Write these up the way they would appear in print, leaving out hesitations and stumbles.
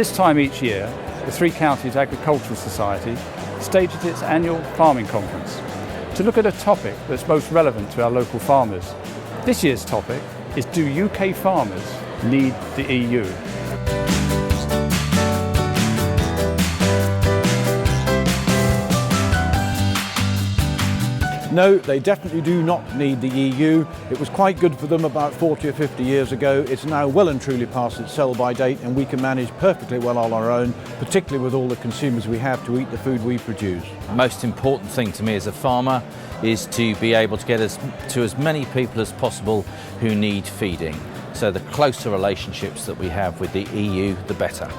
This time each year, the Three Counties Agricultural Society stages its annual farming conference to look at a topic that's most relevant to our local farmers. This year's topic is, do UK farmers need the EU? No, they definitely do not need the EU. It was quite good for them about 40 or 50 years ago. It's now well and truly past its sell-by date, and we can manage perfectly well on our own, particularly with all the consumers we have to eat the food we produce. The most important thing to me as a farmer is to be able to get to as many people as possible who need feeding. So the closer relationships that we have with the EU, the better.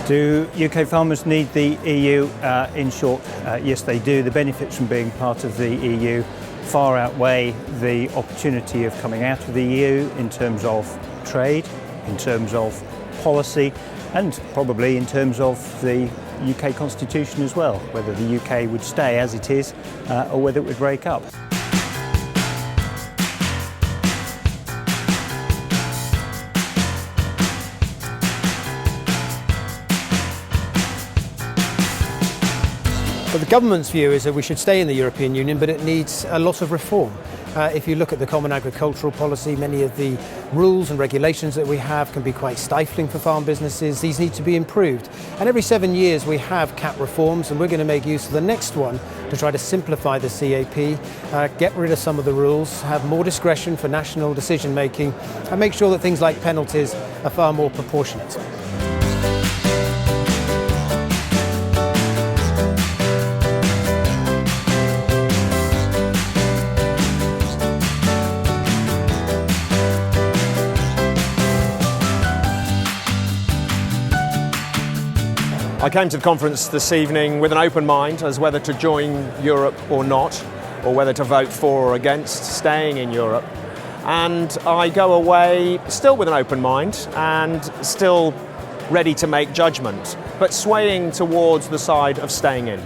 Do UK farmers need the EU? In short, yes they do. The benefits from being part of the EU far outweigh the opportunity of coming out of the EU in terms of trade, in terms of policy, and probably in terms of the UK constitution as well, whether the UK would stay as it is or whether it would break up. But the government's view is that we should stay in the European Union, but it needs a lot of reform. If you look at the common agricultural policy, many of the rules and regulations that we have can be quite stifling for farm businesses. These need to be improved. And every 7 years we have CAP reforms, and we're going to make use of the next one to try to simplify the CAP, get rid of some of the rules, have more discretion for national decision making, and make sure that things like penalties are far more proportionate. I came to the conference this evening with an open mind as whether to join Europe or not, or whether to vote for or against staying in Europe. And I go away still with an open mind and still ready to make judgment, but swaying towards the side of staying in.